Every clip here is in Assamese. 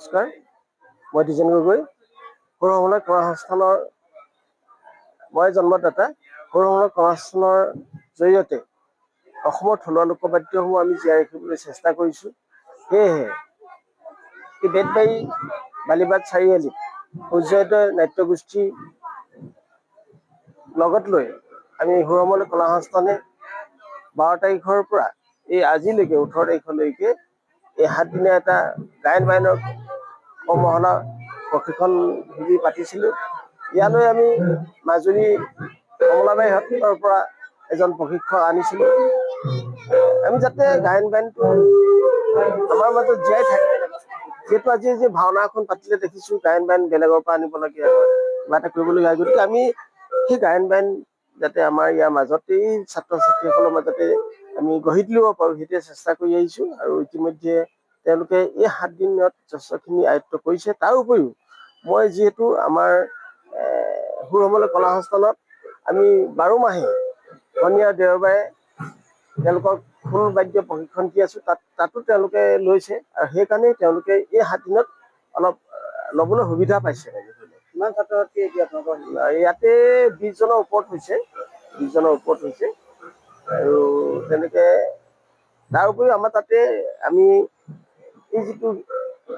নমস্কাৰ, মই দ্বিজেন গগৈ। সৰু-সমলৰ কলা সংস্থানৰ মই জন্মদাতা। সৰু-সমলৰ কলা সংস্থানৰ জৰিয়তে অসমৰ থলুৱা লোকবাদ্যসমূহ আমি জীয়াই ৰাখিবলৈ চেষ্টা কৰিছোঁ। সেয়েহে এই বেতবাৰী বালিবাট চাৰিআলিত সূৰ্যোদয় নাট্যগোষ্ঠী লগত লৈ আমি সৰু-সমলৰ কলা সংস্থানে 12 তাৰিখৰ পৰা এই আজিলৈকে 18 তাৰিখলৈকে এই 7 দিনীয়া এটা গায়ন বায়নৰ কৰ্মশালা প্ৰশিক্ষণ শিবিৰ পাতিছিলোঁ। ইয়ালৈ আমি মাজুলী কমলাবাৰী সত্ৰৰ পৰা এজন প্ৰশিক্ষক আনিছিলোঁ। আমি যাতে গায়ন বায়নটো আমাৰ মাজত জীয়াই থাকে, যিহেতু আজি যে ভাওনা এখন পাতিলে দেখিছোঁ গায়ন বায়ন বেলেগৰ পৰা আনিবলগীয়া হয়, কিবা এটা কৰিবলগীয়া হয়। গতিকে আমি সেই গায়ন বায়ন যাতে আমাৰ ইয়াৰ মাজতেই ছাত্ৰ ছাত্ৰীসকলৰ মাজতে আমি গঢ়ি তুলিব পাৰোঁ, সেইটোৱে চেষ্টা কৰি আহিছোঁ। আৰু ইতিমধ্যে তেওঁলোকে এই 7 দিনত যথেষ্টখিনি আয়ত্ব কৰিছে। তাৰ উপৰিও মই যিহেতু আমাৰ সৰু-সমলৰ কলা সংস্থানত আমি 12 মাহে শনিবাৰ দেওবাৰে তেওঁলোকক খোল বাদ্য প্ৰশিক্ষণ দি আছোঁ। তাতো তেওঁলোকে লৈছে, আৰু সেইকাৰণেই তেওঁলোকে এই 7 দিনত অলপ ল'বলৈ সুবিধা পাইছে। কিমান ছাত্ৰ-ছাত্ৰী এতিয়া আপোনালোকৰ ইয়াতে 20 জনৰ ওপৰত হৈছে, 20 জনৰ ওপৰত হৈছে। আৰু তেনেকে তাৰ উপৰিও আমাৰ তাতে আমি এই যিটো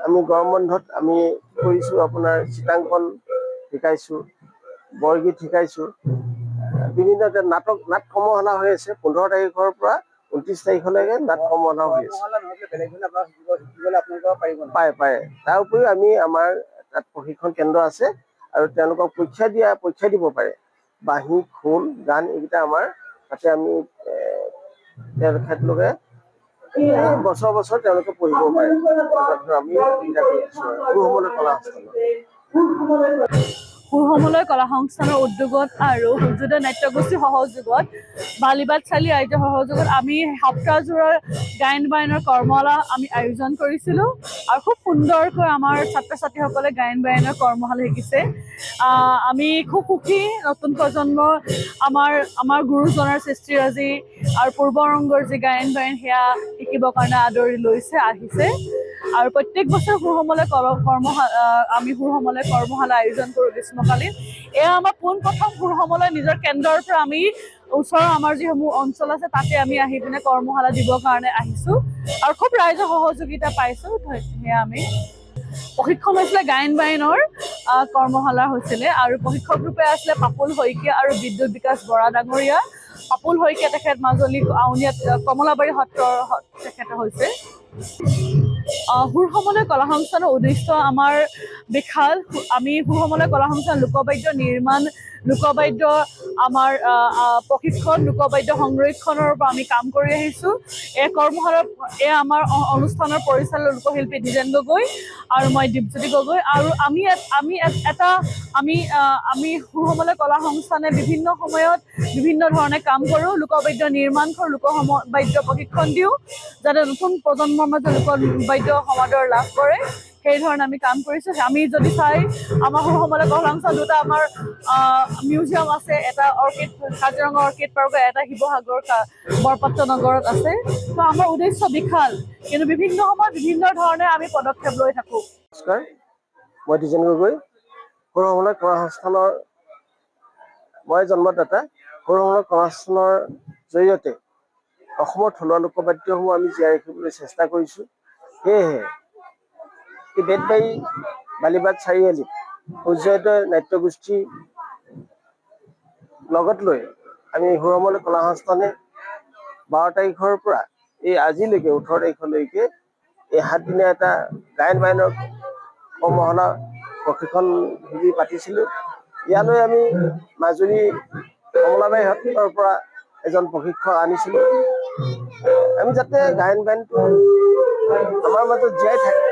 আমি গৰম বন্ধত আমি কৰিছোঁ, আপোনাৰ চিত্ৰাংকন শিকাইছোঁ, বৰগীত শিকাইছোঁ, বিভিন্ন নাট কৰ্মশালা হৈ আছে। 15 তাৰিখৰ পৰা 29 তাৰিখলৈকে নাট কৰ্মশালা হৈ আছে। পাৰে। তাৰ উপৰিও আমি আমাৰ তাত প্ৰশিক্ষণ কেন্দ্ৰ আছে, আৰু তেওঁলোকক পৰীক্ষা দিব পাৰে। বাঁহী, খোল, গান এইকেইটা আমাৰ তাতে আমি তেখেতলোকে বছৰ তেওঁলোকে পঢ়িব পাৰে। আমি সুবিধা কৰি আছোঁ সৰু-সমলৰ কলা সংস্থানত। সৰু-সমলৰ কলা সংস্থানৰ উদ্যোগত আৰু সূৰ্যোদয় নাট্যগোষ্ঠীৰ সহযোগত বালিবাট চাৰিআলি আয়োজিত সহযোগত আমি সপ্তাহজোৰা গায়ন বায়নৰ কৰ্মশালা আমি আয়োজন কৰিছিলোঁ। আৰু খুব সুন্দৰকৈ আমাৰ ছাত্ৰ-ছাত্ৰীসকলে গায়ন বায়নৰ কৰ্মশালা শিকিছে। আমি খুব সুখী, নতুন প্ৰজন্ম আমাৰ গুৰুজনাৰ সৃষ্টিৰাজি আৰু পূৰ্বৰংগৰ যি গায়ন বায়ন সেয়া শিকিবৰ কাৰণে আদৰি আহিছে। আৰু প্ৰত্যেক বছৰ আমি সৰু-সমলে কৰ্মশালা আয়োজন কৰোঁ গ্ৰীষ্মকালীন। এয়া আমাৰ পোনপ্ৰথম সৰু-সমলে নিজৰ কেন্দ্ৰৰ পৰা আমি ওচৰৰ আমাৰ যিসমূহ অঞ্চল আছে তাতে আমি আহি পিনে কৰ্মশালা দিবৰ কাৰণে আহিছোঁ, আৰু খুব ৰাইজৰ সহযোগিতা পাইছোঁ। সেয়া আমি প্ৰশিক্ষণ হৈছিলে গায়ন বায়নৰ কৰ্মশালা হৈছিলে, আৰু প্ৰশিক্ষক ৰূপে আছিলে পাপুল শইকীয়া আৰু বিদ্যুৎ বিকাশ বৰা ডাঙৰীয়া। পাপুল শইকীয়া তেখেত মাজুলী আউনীআটী কমলাবাৰী সত্ৰৰ তেখেত হৈছে। সৰু-সমলৰ কলা সংস্থানৰ উদ্দেশ্য আমাৰ বিশাল। আমি সৰু-সমলৰ কলা সংস্থান লোকবাদ্য নিৰ্মাণ, লোকবাদ্য আমাৰ প্ৰশিক্ষণ, লোকবাদ্য সংৰক্ষণৰ পৰা আমি কাম কৰি আহিছোঁ। এই আমাৰ অনুষ্ঠানৰ পৰিচালক লোকশিল্পী দ্বিজেন গগৈ আৰু মই দীপজ্যোতি গগৈ। আৰু আমি সৰু-সমলৰ কলা সংস্থানে বিভিন্ন সময়ত বিভিন্ন ধৰণে কাম কৰোঁ। লোকবাদ্য নিৰ্মাণ কৰোঁ, লোকবাদ্য প্ৰশিক্ষণ দিওঁ, যাতে নতুন প্ৰজন্মৰ মাজত লোকবাদ্য সমাদৰ লাভ কৰে। সেই ধৰণে আমি কাম কৰিছোঁ। আমি যদি চাই আমাৰ সৰু-সমলৰ কলা সংস্থান দুটা আমাৰ মিউজিয়াম আছে, এটা কাজিৰঙা অৰ্কিড পাৰ্কত, এটা শিৱসাগৰ বৰপাত্ৰ নগৰত আছে। তো আমাৰ উদ্দেশ্য বিশাল, কিন্তু বিভিন্ন সময়ত বিভিন্ন ধৰণে আমি পদক্ষেপ লৈ থাকোঁ। নমস্কাৰ, মই দ্বিজেন গগৈ। সৰু-সমলৰ কলা সংস্থানৰ মই জন্মদাতা। সৰু-সমলৰ কলা সংস্থানৰ জৰিয়তে অসমৰ থলুৱা লোকবাদ্যসমূহ আমি জীয়াই ৰাখিবলৈ চেষ্টা কৰিছোঁ। সেয়েহে এই বেতবাৰী বালিবাট চাৰিআলিত সূৰ্যোদয় নাট্যগোষ্ঠী লগত লৈ আমি সৰু-সমলৰ কলা সংস্থানে 12 তাৰিখৰ পৰা এই আজিলৈকে 18 তাৰিখলৈকে এই 7 দিনীয়া এটা গায়ন বায়নৰ কৰ্মশালা প্ৰশিক্ষণ শিবিৰ পাতিছিলোঁ। ইয়ালৈ আমি মাজুলী কমলাবাৰী সত্ৰৰ পৰা এজন প্ৰশিক্ষক আনিছিলোঁ। আমি যাতে গায়ন বায়নটো আমাৰ মাজত জীয়াই থাকে,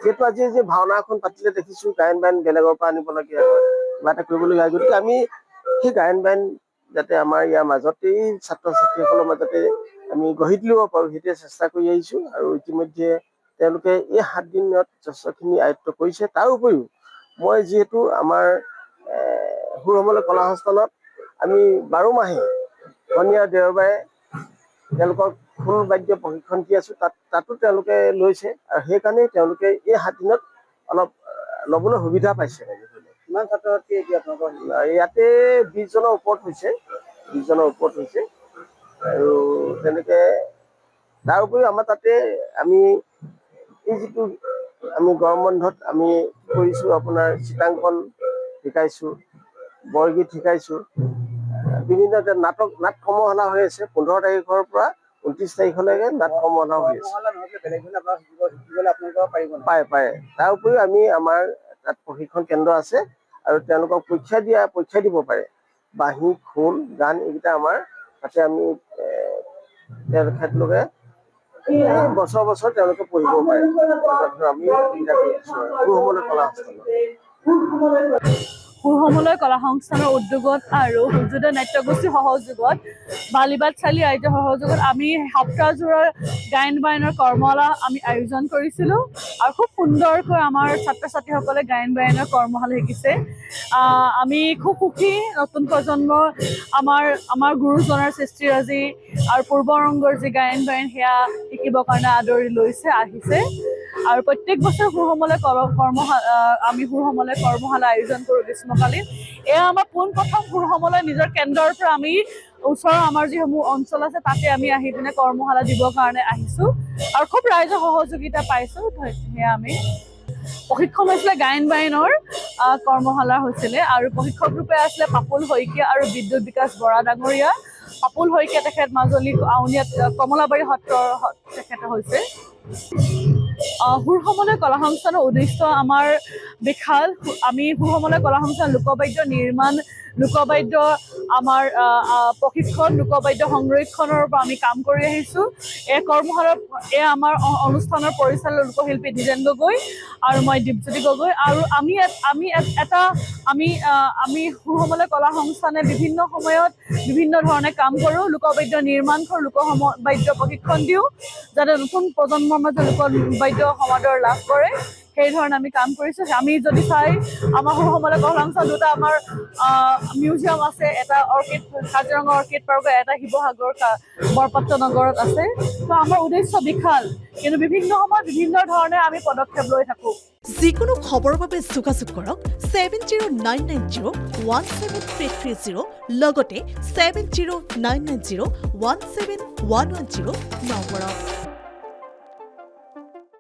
যিহেতু আজি যে ভাওনা এখন পাতিলে দেখিছোঁ গায়ন বায়ন বেলেগৰ পৰা আনিবলগীয়া হয়, কিবা এটা কৰিবলগীয়া হয়। গতিকে আমি সেই গায়ন বায়ন যাতে আমাৰ ইয়াৰ মাজতেই ছাত্ৰ ছাত্ৰীসকলৰ মাজতে আমি গঢ়ি তুলিব পাৰোঁ, সেইটোৱে চেষ্টা কৰি আহিছোঁ। আৰু ইতিমধ্যে তেওঁলোকে এই 7 দিনত যথেষ্টখিনি আয়ত্ব কৰিছে। তাৰ উপৰিও মই যিহেতু আমাৰ সৰু-সমলৰ কলা সংস্থানত আমি 12 মাহে শনিবাৰ দেওবাৰে তেওঁলোকক খোল বাদ্য প্ৰশিক্ষণ দি আছোঁ। তাতো তেওঁলোকে লৈছে, আৰু সেইকাৰণেই তেওঁলোকে এই 7 দিনত ল'বলৈ সুবিধা পাইছে। কিমান ছাত্ৰ ছাত্ৰী এতিয়া আপোনালোকৰ ইয়াতে 20 জনৰ ওপৰত হৈছে, 20 জনৰ ওপৰত হৈছে। আৰু তেনেকে তাৰ উপৰিও আমাৰ তাতে আমি এই যিটো আমি গৰম বন্ধত আমি কৰিছোঁ, আপোনাৰ চিত্ৰাংকন শিকাইছোঁ, বৰগীত শিকাইছোঁ, বিভিন্ন নাট কৰ্মশালা হৈ আছে। 15 তাৰিখৰ পৰা 29 তাৰিখলৈকে নাট কৰ্মশালা হৈ আছে। বেলেগ ধৰণে শিকিবলৈ আপোনালোকৰ পাৰিব নাই? পাৰে। তাৰ উপৰিও আমি আমাৰ তাত প্ৰশিক্ষণ কেন্দ্ৰ আছে আৰু তেওঁলোকক পৰীক্ষা দিব পাৰে। বাঁহী, খোল, গান এইকেইটা আমাৰ তাতে আমি তেখেতলোকে বছৰ তেওঁলোকে পঢ়িব পাৰে। আমি সুবিধা কৰি আছো সুৰসমলৈ কলা সংস্থানত। সুৰসমলৈ কলা সংস্থানৰ উদ্যোগত আৰু সূৰ্যোদয় নাট্যগোষ্ঠীৰ সহযোগত বালিবাট চালি আয়োজৰ সহযোগত আমি সপ্তাহজোৰা গায়ন বায়নৰ কৰ্মশালা আমি আয়োজন কৰিছিলোঁ আৰু খুব সুন্দৰকৈ আমাৰ ছাত্ৰ ছাত্ৰীসকলে গায়ন বায়নৰ কৰ্মশালা শিকিছে। আমি খুব সুখী, নতুন প্ৰজন্ম আমাৰ গুৰুজনাৰ সৃষ্টিৰাজি আৰু পূৰ্বৰংগৰ যি গায়ন বায়ন সেয়া শিকিবৰ কাৰণে আদৰি আহিছে। আৰু প্ৰত্যেক বছৰ আমি সুৰসমলৈ কৰ্মশালা আয়োজন কৰোঁ গ্ৰীষ্মকালীন। এয়া আমাৰ পোনপ্ৰথম সুৰসমলৈ নিজৰ কেন্দ্ৰৰ পৰা আমি ওচৰৰ আমাৰ যিসমূহ অঞ্চল আছে তাতে আমি আহি পিনে কৰ্মশালা দিবৰ কাৰণে আহিছোঁ আৰু খুব ৰাইজৰ সহযোগিতা পাইছোঁ। সেয়া আমি প্ৰশিক্ষণ হৈছিলে গায়ন বায়নৰ কৰ্মশালা হৈছিলে আৰু প্ৰশিক্ষক ৰূপে আছিলে পাপুল শইকীয়া আৰু বিদ্যুৎ বিকাশ বৰা ডাঙৰীয়া। পাপুল শইকীয়া তেখেত মাজুলী আউনীয়াত কমলাবাৰী সত্ৰৰ তেখেত হৈছে। সুৰসমলৈ কলা সংস্থানৰ উদ্দেশ্য আমাৰ বিশাল। আমি সুৰসমলৈ কলা সংস্থান লোকবাদ্য নিৰ্মাণ, লোকবাদ্য আমাৰ প্ৰশিক্ষণ, লোকবাদ্য সংৰক্ষণৰ পৰা আমি কাম কৰি আহিছোঁ। এই কৰ্মশালাৰ আমাৰ অনুষ্ঠানৰ পৰিচালক লোকশিল্পী দ্বিজেন গগৈ আৰু মই দীপজ্যোতি গগৈ। আৰু আমি সুৰসমলৈ কলা সংস্থানে বিভিন্ন সময়ত বিভিন্ন ধৰণে কাম কৰোঁ। লোকবাদ্য নিৰ্মাণ কৰোঁ, লোকবাদ্য প্ৰশিক্ষণ দিওঁ যাতে নতুন প্ৰজন্মৰ মাজত লোকবাদ্য সমাদৰ লাভ কৰে। সেই ধৰণে আমি কাম কৰিছোঁ। আমি যদি চাই আমাৰ সুৰসমলৈ কলা সংস্থা দুটা আমাৰ মিউজিয়াম আছে, এটা কাজিৰঙা অৰ্কিড পাৰ্কত, এটা শিৱসাগৰ বৰপাত্ৰ নগৰত আছে। তো আমাৰ উদ্দেশ্য বিশাল, কিন্তু বিভিন্ন সময়ত বিভিন্ন ধৰণে আমি পদক্ষেপ লৈ থাকোঁ। যিকোনো খবৰৰ বাবে যোগাযোগ কৰক 7099017330 লগতে 7099017110 নম্বৰত।